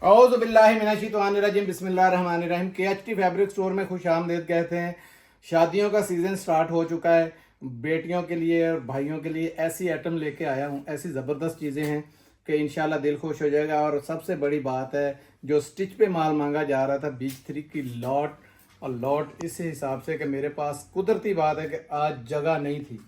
औज़ुबिल्लाहिमिनश्शैतानिर्रजीम बिस्मिल्लाहिर्रहमानिर्रहीम। KHT fabric store में खुश आमदीद कहते हैं। शादियों का सीज़न स्टार्ट हो चुका है। बेटियों के लिए और भाइयों के लिए ऐसी आइटम लेके आया हूँ, ऐसी ज़बरदस्त चीज़ें हैं कि इंशाल्लाह दिल खुश हो जाएगा। और सबसे बड़ी बात है, जो स्टिच पे माल मांगा जा रहा था बीच 3 की लॉट और लॉट इस हिसाब से कि मेरे पास कुदरती बात है कि आज जगह नहीं थी,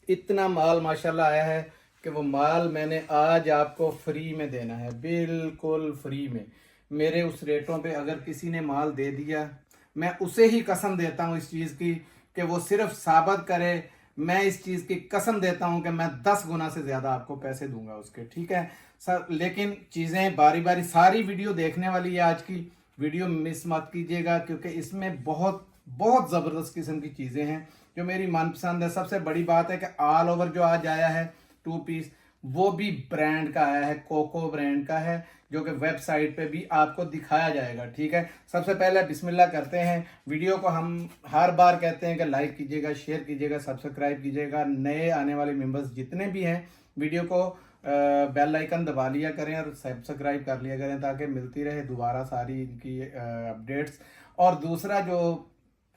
इतना माल माशाल्लाह आया है कि वो माल मैंने आज आपको फ्री में देना है, बिल्कुल फ्री में। मेरे उस रेटों पे अगर किसी ने माल दे दिया, मैं उसे ही कसम देता हूँ इस चीज़ की कि वो सिर्फ साबित करे। मैं इस चीज़ की कसम देता हूँ कि मैं 10 गुना से ज़्यादा आपको पैसे दूंगा उसके, ठीक है सर। लेकिन चीज़ें बारी बारी, सारी वीडियो देखने वाली है, आज की वीडियो मिस मत कीजिएगा क्योंकि इसमें बहुत बहुत ज़बरदस्त किस्म की चीज़ें हैं जो मेरी मनपसंद है। सबसे बड़ी बात है कि ऑल ओवर जो आज आया है 2 पीस, वो भी ब्रांड का आया है, कोको ब्रांड का है, जो कि वेबसाइट पे भी आपको दिखाया जाएगा, ठीक है। सबसे पहले बिस्मिल्लाह करते हैं। वीडियो को हम हर बार कहते हैं कि लाइक कीजिएगा, शेयर कीजिएगा, सब्सक्राइब कीजिएगा। नए आने वाले मेंबर्स जितने भी हैं, वीडियो को बेल आइकन दबा लिया करें और सब्सक्राइब कर लिया करें ताकि मिलती रहे दोबारा सारी इनकी अपडेट्स। और दूसरा, जो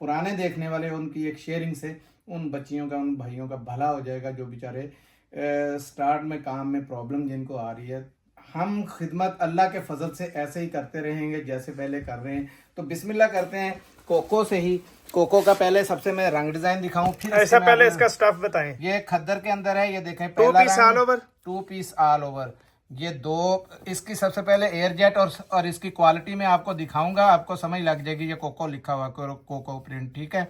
पुराने देखने वाले उनकी एक शेयरिंग से उन बच्चियों का, उन भाइयों का भला हो जाएगा जो बेचारे स्टार्ट में काम में प्रॉब्लम जिनको आ रही है। हम खिदमत अल्लाह के फजल से ऐसे ही करते रहेंगे जैसे पहले कर रहे हैं। तो बिस्मिल्लाह करते हैं कोको से ही। कोको का पहले सबसे मैं रंग डिजाइन दिखाऊं, फिर ऐसा पहले इसका स्टफ बताएं। ये खद्दर के अंदर है, ये देखें, 2 piece all over, 2 piece all over. ये दो, इसकी सबसे पहले एयर जेट और इसकी क्वालिटी में आपको दिखाऊंगा, आपको समझ लग जाएगी। ये कोको लिखा हुआ, कोको प्रिंट, ठीक है।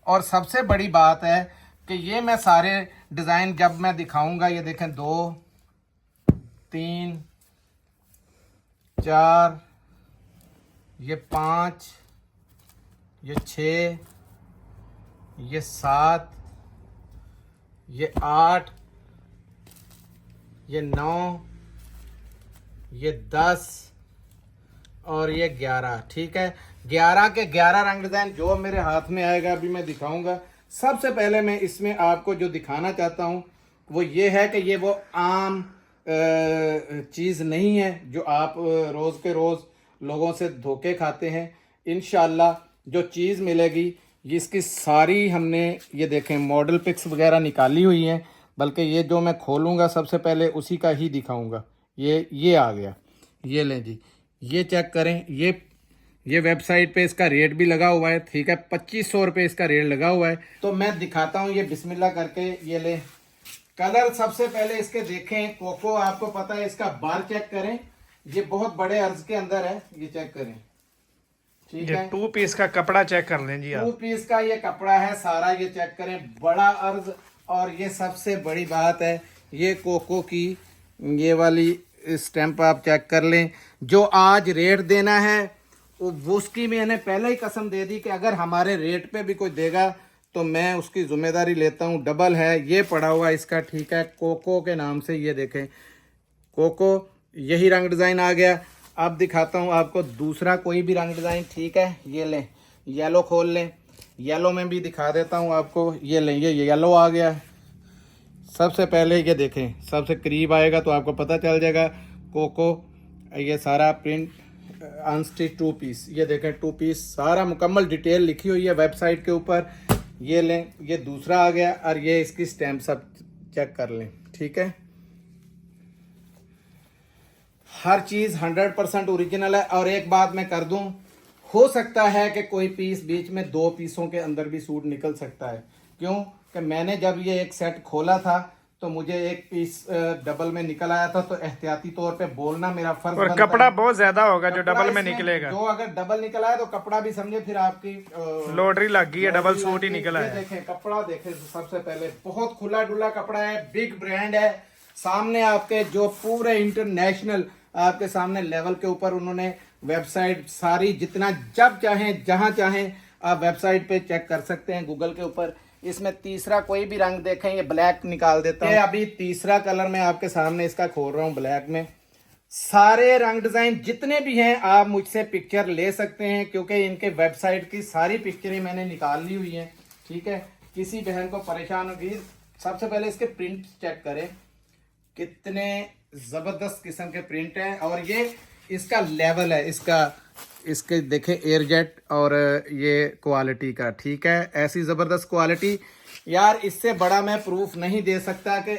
और सबसे बड़ी बात है कि ये मैं सारे डिजाइन जब मैं दिखाऊंगा, ये देखें 2 3 4, ये 5, ये 6, ये 7, ये 8, ये 9, ये 10 और ये 11, ठीक है। 11 के 11 रंग डिजाइन जो मेरे हाथ में आएगा अभी मैं दिखाऊंगा। सबसे पहले मैं इसमें आपको जो दिखाना चाहता हूं वो ये है कि ये वो आम चीज़ नहीं है जो आप रोज़ के रोज़ लोगों से धोखे खाते हैं। इंशाल्लाह जो चीज़ मिलेगी, इसकी सारी हमने ये देखें मॉडल पिक्स वगैरह निकाली हुई हैं, बल्कि ये जो मैं खोलूँगा सबसे पहले उसी का ही दिखाऊँगा। ये आ गया, ये लें जी, ये चेक करें। ये वेबसाइट पे इसका रेट भी लगा हुआ है, ठीक है, 2500 रुपये इसका रेट लगा हुआ है। तो मैं दिखाता हूँ ये बिस्मिल्लाह करके। ये ले कलर सबसे पहले इसके देखें। कोको आपको पता है, इसका बार चेक करें, ये बहुत बड़े अर्ज के अंदर है, ये चेक करें, ठीक है। 2 पीस का कपड़ा चेक कर लें जी आप। 2 पीस का ये कपड़ा है सारा, ये चेक करें, बड़ा अर्ज। और ये सबसे बड़ी बात है, ये कोको की ये वाली स्टैंप आप चेक कर लें। जो आज रेट देना है वो उसकी मैंने पहले ही कसम दे दी कि अगर हमारे रेट पे भी कोई देगा तो मैं उसकी जिम्मेदारी लेता हूँ। डबल है, ये पड़ा हुआ इसका, ठीक है, कोको के नाम से। ये देखें कोको, यही रंग डिज़ाइन आ गया। अब दिखाता हूँ आपको दूसरा कोई भी रंग डिज़ाइन, ठीक है। ये लें, येलो खोल लें, येलो में भी दिखा देता हूँ आपको। ये लें, ये येलो आ गया। सबसे पहले ये देखें, सबसे करीब आएगा तो आपको पता चल जाएगा। कोको, ये सारा प्रिंट अनस्टिच 2 पीस, ये देखें 2 पीस, सारा मुकम्मल डिटेल लिखी हुई है वेबसाइट के ऊपर। ये लें, ये दूसरा आ गया। और ये इसकी स्टैम्प सब चेक कर लें, ठीक है। हर चीज़ 100% ओरिजिनल है। और एक बात मैं कर दूं, हो सकता है कि कोई पीस बीच में 2 पीसों के अंदर भी सूट निकल सकता है। क्यों कि मैंने जब ये एक सेट खोला था तो मुझे एक पीस डबल में निकल आया था, तो एहतियाती तौर पे बोलना मेरा फर्ज और बनता कपड़ा है। बहुत ज्यादा होगा जो कपड़ा डबल में इसमें निकलेगा। जो अगर डबल निकल आया तो कपड़ा भी समझे फिर आपकी लॉटरी लग गई है, डबल लॉटरी सूट लग ही गई। निकला ये है। देखें कपड़ा, देखें सबसे पहले बहुत खुला डुला कपड़ा है, बिग ब्रांड है। सामने आपके जो पूरे इंटरनेशनल आपके सामने लेवल के ऊपर उन्होंने वेबसाइट सारी, जितना जब चाहें जहां चाहें आप वेबसाइट पे चेक कर सकते हैं गूगल के ऊपर। इसमें तीसरा कोई भी रंग देखें, ये ब्लैक निकाल देता हूं। अभी तीसरा कलर मैं आपके सामने इसका खोल रहा हूं, ब्लैक में। सारे रंग डिजाइन जितने भी हैं आप मुझसे पिक्चर ले सकते हैं क्योंकि इनके वेबसाइट की सारी पिक्चरें मैंने निकाल ली हुई हैं, ठीक है। किसी बहन को परेशान होगी, सबसे पहले इसके प्रिंट चेक करें, कितने जबरदस्त किस्म के प्रिंट हैं। और ये इसका लेवल है, इसके देखें एयरजेट और ये क्वालिटी का, ठीक है। ऐसी ज़बरदस्त क्वालिटी यार, इससे बड़ा मैं प्रूफ नहीं दे सकता कि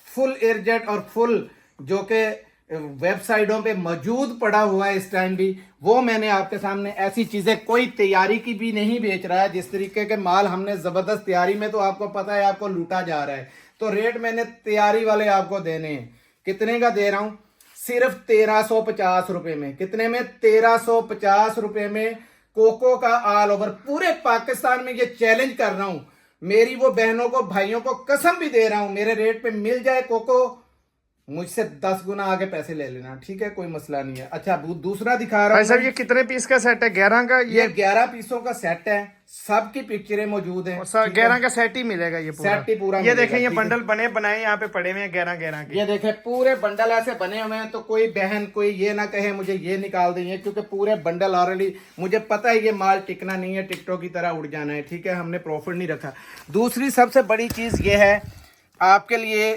फुल एयरजेट और फुल जो कि वेबसाइटों पे मौजूद पड़ा हुआ है इस टाइम भी, वो मैंने आपके सामने ऐसी चीज़ें कोई तैयारी की भी नहीं बेच रहा है। जिस तरीके के माल हमने ज़बरदस्त तैयारी में, तो आपको पता है आपको लूटा जा रहा है, तो रेट मैंने तैयारी वाले आपको देने हैं। कितने का दे रहा हूँ? सिर्फ 1350 रुपए में। कितने में? 1350 रुपए में कोको का ऑल ओवर पूरे पाकिस्तान में ये चैलेंज कर रहा हूं। मेरी वो बहनों को भाइयों को कसम भी दे रहा हूं, मेरे रेट पे मिल जाए कोको, मुझसे 10 गुना आगे पैसे ले लेना, ठीक है, कोई मसला नहीं है। अच्छा दूसरा दिखा रहा भाई हूं। साहब ये कितने पीस का सेट है? 11 का? ये 11 पीसों का सेट है, सबकी पिक्चरें मौजूद हैं। 11 का सेट ही मिलेगा ये पूरा। सेट ही पूरा ये मिलेगा, देखें, ये ठीक है। बंडल बने बनाए यहाँ पे पड़े हुए हैं 11 के। ये देखें पूरे बंडल ऐसे बने हुए हैं, तो कोई बहन कोई ये ना कहे मुझे ये निकाल देंगे, क्योंकि पूरे बंडल ऑलरेडी मुझे पता है ये माल टिकना नहीं है, टिकटों की तरह उड़ जाना है, ठीक है, हमने प्रॉफिट नहीं रखा। दूसरी सबसे बड़ी चीज़ ये है आपके लिए,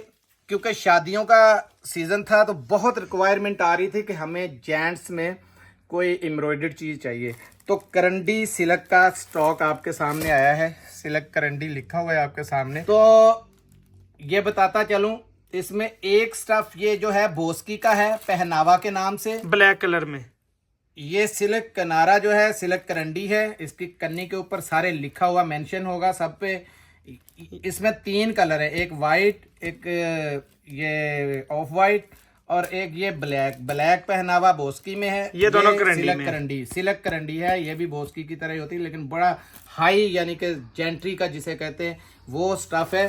क्योंकि शादियों का सीज़न था तो बहुत रिक्वायरमेंट आ रही थी कि हमें जेंट्स में कोई एम्ब्रॉयडर्ड चीज़ चाहिए, तो करंडी सिल्क का स्टॉक आपके सामने आया है। सिल्क करंडी लिखा हुआ है आपके सामने। तो ये बताता चलूं, इसमें एक स्टफ ये जो है बोस्की का है, पहनावा के नाम से, ब्लैक कलर में। ये सिल्क कनारा जो है सिल्क करंडी है, इसकी कन्नी के ऊपर सारे लिखा हुआ मेंशन होगा सब पे। इसमें 3 कलर है, एक वाइट, एक ये ऑफ वाइट और एक ये ब्लैक पहनावा बोस्की में है। ये दोनों करंडी सिल्क में। करंडी सिल्क करंडी है, ये भी बोस्की की तरह ही होती है, लेकिन बड़ा हाई यानी कि जेंट्री का जिसे कहते हैं वो स्टफ है,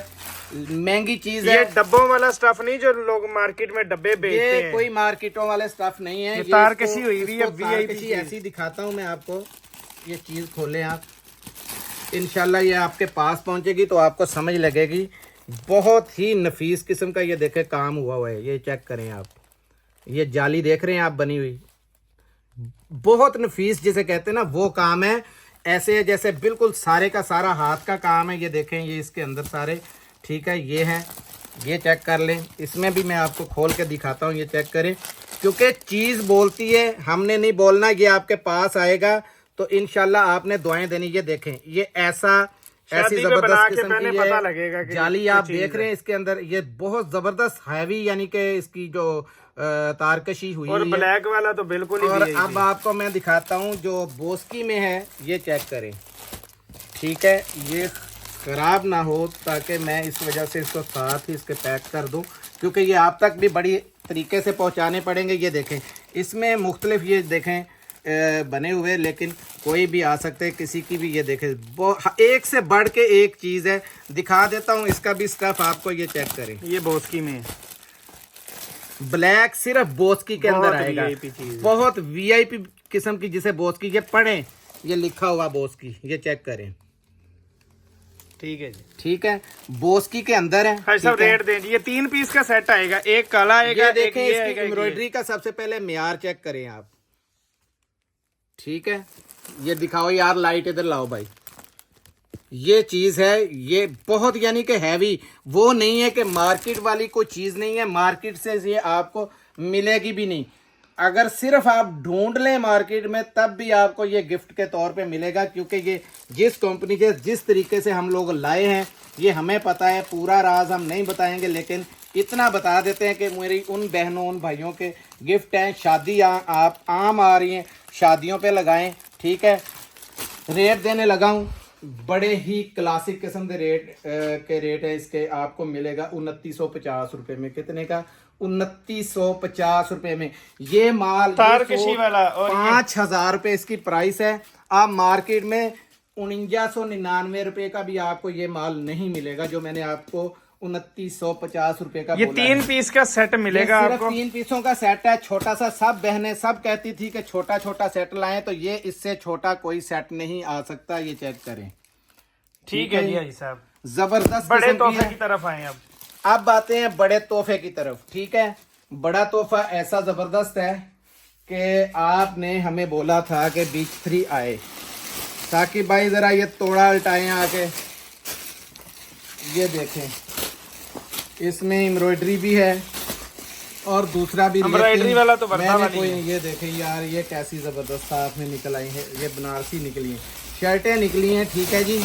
महंगी चीज है। ये डब्बों वाला स्टफ नहीं जो लोग मार्केट में डब्बे बेचते ये हैं। कोई मार्केटों वाले स्टफ नहीं है, ये तार इसको- कशी हुई हुई है, इसको तार VIP कशी ऐसी दिखाता हूँ मैं आपको। ये चीज खोलें आप, इंशाल्लाह ये आपके पास पहुंचेगी तो आपको समझ लगेगी। बहुत ही नफीस किस्म का ये देखे काम हुआ है, ये चेक करें आप, ये जाली देख रहे हैं आप बनी हुई, बहुत नफीस जिसे कहते हैं ना वो काम है। ऐसे जैसे बिल्कुल सारे का सारा हाथ का काम है। ये देखें, ये इसके अंदर सारे, ठीक है, ये है, ये चेक कर लें। इसमें भी मैं आपको खोल के दिखाता हूँ, ये चेक करें, क्योंकि चीज़ बोलती है, हमने नहीं बोलना। ये आपके पास आएगा तो इंशाल्लाह आपने दुआएं देनी। ये देखें, ये ऐसी जबरदस्त किस्म की पता लगेगा कि जाली आप देख रहे हैं इसके अंदर, ये बहुत जबरदस्त हैवी यानी कि इसकी जो तारकशी हुई और है। ब्लैक वाला तो बिल्कुल ही और VIP। अब आपको मैं दिखाता हूँ जो बोस्की में है, ये चेक करें, ठीक है, ये खराब ना हो, ताकि मैं इस वजह से इसको साथ ही इसके पैक कर दूं, क्योंकि ये आप तक भी बड़ी तरीके से पहुंचाने पड़ेंगे। ये देखें, इसमें मुख्तलिफ ये देखें बने हुए, लेकिन कोई भी आ सकते हैं, किसी की भी। ये देखें, एक से बढ़ के एक चीज़ है। दिखा देता हूँ इसका भी स्टफ आपको, ये चेक करें। ये बोस्की में ब्लैक सिर्फ बोस्की के अंदर आएगा, VIP चीज़, बहुत VIP किस्म की, जिसे बोस्की, ये पढ़ें, ये लिखा हुआ बोस्की, ये चेक करें, ठीक है जी, ठीक है, बोस्की के अंदर है। भाई साहब ठीक है? रेट दें जी। ये 3 पीस का सेट आएगा, एक काला आएगा, ये एक देखें, ये इसकी आएगा, एक ये। एम्ब्रॉयडरी का सबसे पहले मियार चेक करें आप, ठीक है, ये दिखाओ यार, लाइट इधर लाओ भाई। ये चीज है, ये बहुत यानी कि हैवी, वो नहीं है कि मार्केट वाली कोई चीज नहीं है, मार्केट से ये आपको मिलेगी भी नहीं। अगर सिर्फ आप ढूंढ लें मार्केट में, तब भी आपको ये गिफ्ट के तौर पे मिलेगा, क्योंकि ये जिस कंपनी के जिस तरीके से हम लोग लाए हैं, ये हमें पता है, पूरा राज हम नहीं बताएंगे, लेकिन इतना बता देते हैं कि मेरी उन बहनों उन भाइयों के गिफ्ट हैं। शादी आप आम आ रही हैं, शादियों पे लगाएं, ठीक है। रेट देने लगा हूँ, बड़े ही क्लासिक किस्म के रेट है इसके, आपको मिलेगा 2950 रुपए में। कितने का? 2950 रुपए में ये माल, तारकशी वाला, और 5000 रुपए इसकी प्राइस है। आप मार्केट में 4999 रुपए का भी आपको ये माल नहीं मिलेगा, जो मैंने आपको 2950 रुपए का ये बोला 3 है। पीस का सेट मिलेगा सिर्फ आपको। 3 पीसों का सेट है, छोटा सा। सब बहनें सब कहती थी कि छोटा छोटा सेट लाएं, तो ये इससे छोटा कोई सेट नहीं आ सकता, ये चेक करें, ठीक है जी भाई साहब, जबरदस्त बड़े किस्म की तोहफे है। की तरफ आए अब आते हैं बड़े तोहफे की तरफ, ठीक है। बड़ा तोहफा ऐसा जबरदस्त है कि आपने हमें बोला था कि बीच 3 आए, ताकि भाई जरा ये तोड़ा उल्टाएं आके। ये देखें, इसमें एम्ब्रॉयडरी भी है और दूसरा भी एम्ब्रॉयडरी वाला तो वर्दा मैंने वाली कोई है। ये देखे यार, ये कैसी जबरदस्त साथ में निकल आई है, ये बनारसी निकली है, शर्टें निकली हैं, ठीक है जी।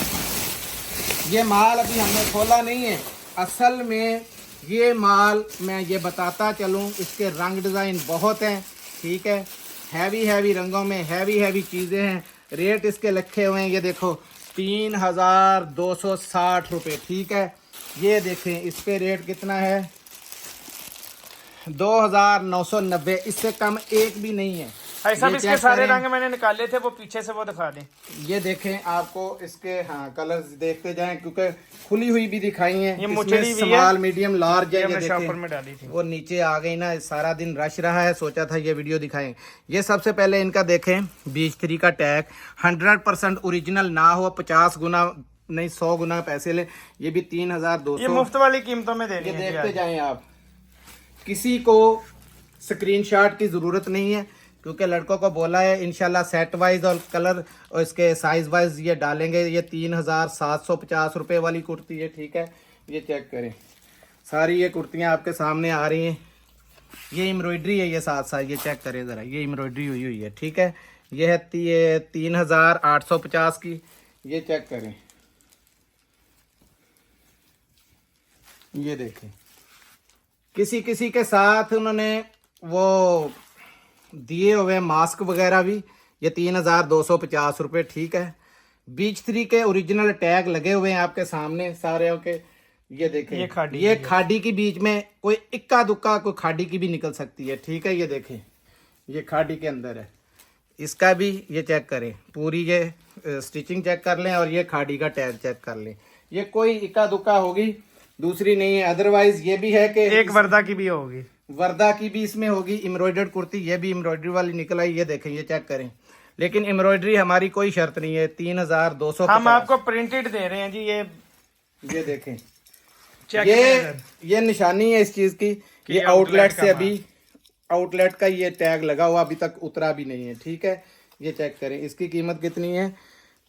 ये माल अभी हमने खोला नहीं है, असल में ये माल मैं ये बताता चलूँ, इसके रंग डिज़ाइन बहुत हैं, ठीक है, हैवी रंगों में हैवी चीज़ें हैं। रेट इसके लिखे हुए हैं, ये देखो 3260 रुपये, ठीक है। ये देखें इस पे रेट कितना है, 2990, इससे कम एक भी नहीं है। भाई साहब ये इसके चेक सारे करें। रंग मैंने निकाले थे, वो पीछे से वो दिखा दें। ये देखें आपको इसके हाँ कलर्स देखते जाएं, क्योंकि खुली हुई भी दिखाई हैं। ये इसमें मुचड़ी भी है, स्मॉल मीडियम लार्ज है, ये ये हमने शॉपर देखें में डाली थी। वो नीचे आ गई ना, सारा दिन रश रहा है, सोचा था ये वीडियो दिखाएं। ये सबसे पहले इनका देखें बीच 3 का टैग 100% ओरिजिनल ना हो, 50 गुना नहीं 100 गुना पैसे ले, ये भी 3200। ये मुफ्त वाली कीमतों में दे रही ये है। देखते जाएं आप, किसी को स्क्रीनशॉट की ज़रूरत नहीं है, क्योंकि लड़कों को बोला है इंशाल्लाह सेट वाइज और कलर और इसके साइज वाइज ये डालेंगे। ये 3750 रुपये वाली कुर्ती है, ठीक है। ये चेक करें, सारी ये कुर्तियां आपके सामने आ रही हैं। ये एम्ब्रॉयडरी है, ये साथ ये चेक करें ज़रा, ये एम्ब्रॉयडरी हुई है, ठीक है। ये है 3850 की, ये चेक करें, ये देखें। किसी के साथ उन्होंने वो दिए हुए मास्क वगैरह भी, ये 3250 रुपये, ठीक है। बीच 3 के ओरिजिनल टैग लगे हुए हैं आपके सामने सारे के। ये देखें, ये खाड़ी की बीच में कोई इक्का दुक्का कोई खाड़ी की भी निकल सकती है, ठीक है। ये देखें, ये खाड़ी के अंदर है, इसका भी ये चेक करें, पूरी ये स्टिचिंग चेक कर लें और ये खाड़ी का टैग चेक कर लें। ये कोई इक्का दुक्का होगी, दूसरी नहीं है। अदरवाइज ये भी है कि एक वर्दा की भी होगी, वर्दा की भी इसमें होगी एम्ब्रॉयडर्ड कुर्ती, ये भी एम्ब्रॉयडरी वाली निकल आई। ये देखें, ये चेक करें, लेकिन एम्ब्रॉयडरी हमारी कोई शर्त नहीं है। 3200 हम आपको प्रिंटेड दे रहे हैं जी। ये देखें, चेक ये निशानी है इस चीज की। ये आउटलेट से अभी आउटलेट का ये टैग लगा हुआ, अभी तक उतरा भी नहीं है, ठीक है। ये चेक करें, इसकी कीमत कितनी है,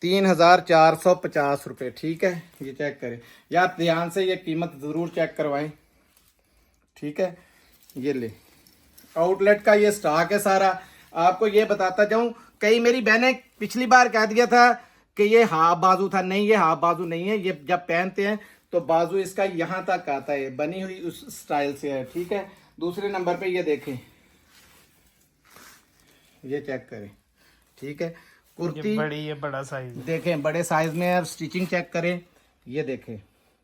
3450 रुपये, ठीक है। ये चेक करें यार, ध्यान से ये कीमत जरूर चेक करवाएं, ठीक है। ये ले आउटलेट का ये स्टॉक है सारा। आपको ये बताता जाऊं, कई मेरी बहनें पिछली बार कह दिया था कि ये हाफ बाजू था, नहीं ये हाफ बाजू नहीं है। ये जब पहनते हैं तो बाजू इसका यहां तक आता है, बनी हुई उस स्टाइल से है, ठीक है। दूसरे नंबर पे ये देखें, ये चेक करें, ठीक है। कुर्ती बड़ी है, बड़ा साइज देखें, बड़े साइज में है। स्टिचिंग चेक करें, ये देखें,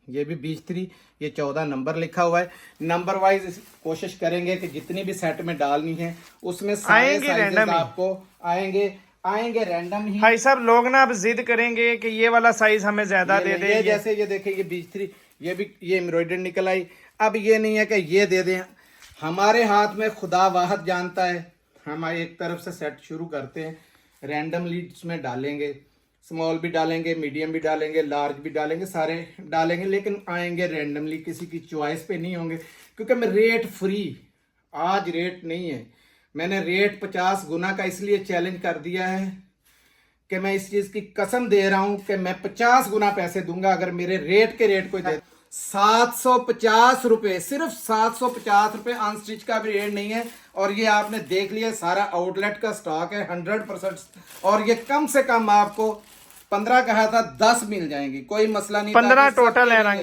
ये भी बीच 3, ये 14 नंबर लिखा हुआ है। नंबर वाइज कोशिश करेंगे कि जितनी भी सेट में डालनी है उसमें सारे साइजेस आपको आएंगे रैंडम ही। भाई साहब लोग ना अब जिद करेंगे कि ये वाला साइज हमें ज्यादा दे दे। ये जैसे ये देखें, ये बीच 3, ये भी ये एम्ब्रॉयडरी निकल आई। अब ये नहीं है कि ये दे दें, हमारे हाथ में खुदा वाहद जानता है। हम एक तरफ से सेट शुरू करते हैं, रैंडमली इसमें डालेंगे, स्मॉल भी डालेंगे, मीडियम भी डालेंगे, लार्ज भी डालेंगे, सारे डालेंगे, लेकिन आएंगे रैंडमली, किसी की चॉइस पे नहीं होंगे। क्योंकि मैं रेट फ्री, आज रेट नहीं है, मैंने रेट 50 गुना का इसलिए चैलेंज कर दिया है कि मैं इस चीज़ की कसम दे रहा हूं कि मैं 50 गुना पैसे दूंगा अगर मेरे रेट के रेट कोई दे। 750 रुपये, सिर्फ 750 रुपये, अनस्टिच का भी रेट नहीं है। और ये आपने देख लिया, सारा आउटलेट का स्टॉक है 100%। और ये कम से कम आपको 15 कहा था, 10 मिल जाएंगी, कोई मसला नहीं। 15 टोटल है रंग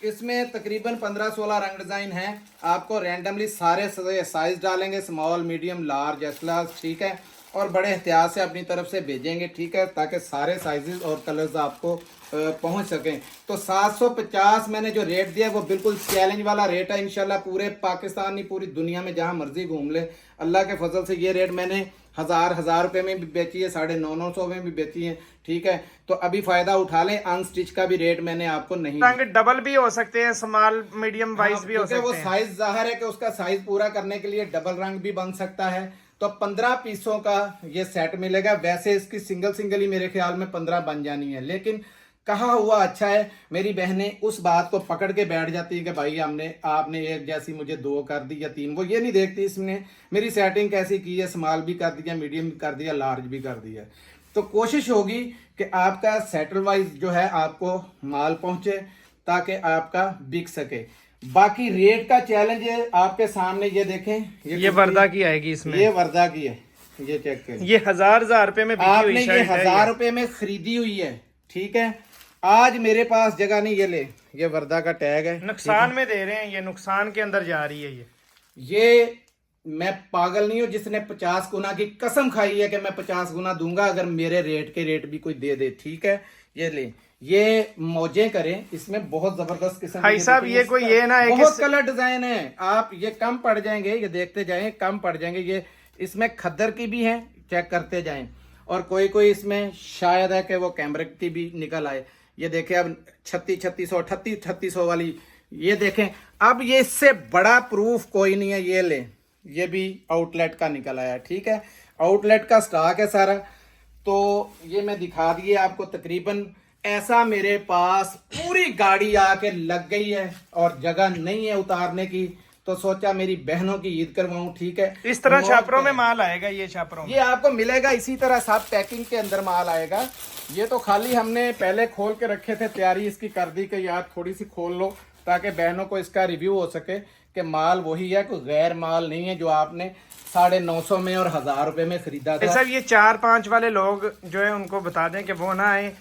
इसमें तकरीबन 15-16 रंग डिजाइन है। आपको रैंडमली सारे साइज डालेंगे, small, medium, large, x large, ठीक है। और बड़े एहतियात से अपनी तरफ से भेजेंगे, ठीक है, ताकि सारे साइजेस और कलर्स आपको पहुंच सकें। तो 750 मैंने जो रेट दिया वो बिल्कुल चैलेंज वाला रेट है। इंशाल्लाह पूरे पाकिस्तान नहीं, पूरी दुनिया में जहां मर्जी घूम ले, अल्लाह के फजल से ये रेट मैंने 1000 रुपए में भी बेची है, 950 में भी बेची है, ठीक है। तो अभी फायदा उठा लें, अनस्टिच का भी रेट मैंने आपको नहीं। रंग डबल भी हो सकते हैं, स्मॉल मीडियम वाइज भी हो सकते हैं। वो साइज जाहिर है कि उसका साइज पूरा करने के लिए डबल रंग भी बन सकता है। तो 15 पीसों का ये सेट मिलेगा। वैसे इसकी सिंगल ही मेरे ख्याल में 15 बन जानी है, लेकिन कहा हुआ अच्छा है। मेरी बहनें उस बात को पकड़ के बैठ जाती है कि भाई आपने एक जैसी मुझे 2 कर दी या 3, वो ये नहीं देखती इसने मेरी सेटिंग कैसी की है, स्मॉल भी कर दिया, मीडियम भी कर दिया, लार्ज भी कर दिया। तो कोशिश होगी कि आपका सेटल वाइज जो है आपको माल पहुंचे, ताकि आपका बिक सके। बाकी रेट का चैलेंज है आपके सामने, ये देखें ये वर्दा की आएगी इसमें, ये वर्दा की है, ये चेक करें। ये हजार रुपए में बिकी हुई आपने ये शर्ट है 1000 रुपए में खरीदी हुई है, ठीक है। आज मेरे पास जगह नहीं, ये ले, ये वर्दा का टैग है, नुकसान में दे रहे हैं, ये नुकसान के अंदर जा रही है ये मैं पागल नहीं हूं जिसने 50 गुना की कसम खाई है कि मैं 50 गुना दूंगा अगर मेरे रेट के रेट भी कोई दे दे, ठीक है। ये ले, ये मौजे करें, इसमें बहुत जबरदस्त किस्म भाई साहब, ये कोई ये ना है कि बहुत कलर डिजाइन है, आप ये कम पड़ जाएंगे, ये देखते जाएं कम पड़ जाएंगे। ये इसमें खद्दर की भी है, चेक करते जाएं, और कोई कोई इसमें शायद है कि वो कैमरिक की भी निकल आए। ये देखें अब 3600 वाली, ये देखें। अब ये इससे बड़ा प्रूफ कोई नहीं है, ये ले, ये भी आउटलेट का निकल आया, ठीक है। आउटलेट का स्टॉक है सारा, तो ये मैं दिखा दिए आपको। तकरीबन ऐसा मेरे पास पूरी गाड़ी आके लग गई है और जगह नहीं है उतारने की, तो सोचा मेरी बहनों की ईद करवाऊं, ठीक है। इस तरह छापरों में माल आएगा, ये छापरों में ये आपको मिलेगा इसी तरह, साथ पैकिंग के अंदर माल आएगा। ये तो खाली हमने पहले खोल के रखे थे, तैयारी इसकी कर दी कि यार थोड़ी सी खोल लो ताकि बहनों को इसका रिव्यू हो सके कि माल वही है, कोई गैर माल नहीं है जो आपने 950 में और 1000 रुपए में खरीदा था। सर ये 4-5 वाले लोग जो है उनको बता दें कि वो ना आए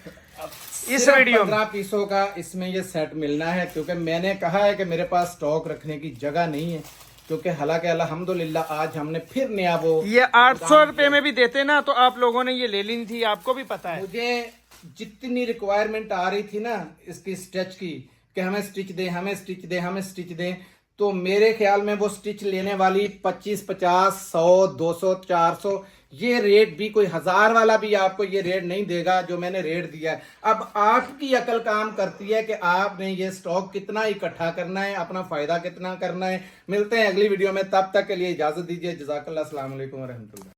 इस वीडियो में। 15 पीसों का इसमें ये सेट मिलना है, क्योंकि मैंने कहा है कि मेरे पास स्टॉक रखने की जगह नहीं है, क्योंकि हालांकि अल्हम्दुलिल्लाह आज हमने फिर नया वो ये 800 रुपए में भी देते ना तो आप लोगों ने ये ले ली थी, आपको भी पता है। मुझे जितनी रिक्वायरमेंट आ रही थी ना इसकी स्टिच की, कि हमें स्टिच दें, हमें स्टिच दें, हमें स्टिच दें, तो मेरे ख्याल में वो स्टिच लेने वाली 25, 50, 100, 200, 400, ये रेट भी कोई 1000 वाला भी आपको ये रेट नहीं देगा जो मैंने रेट दिया है। अब आपकी अकल काम करती है कि आपने ये स्टॉक कितना इकट्ठा करना है, अपना फायदा कितना करना है। मिलते हैं अगली वीडियो में, तब तक के लिए इजाजत दीजिए। जज़ाकल्लाह, अस्सलाम वालेकुम व रहमतुल्लाह।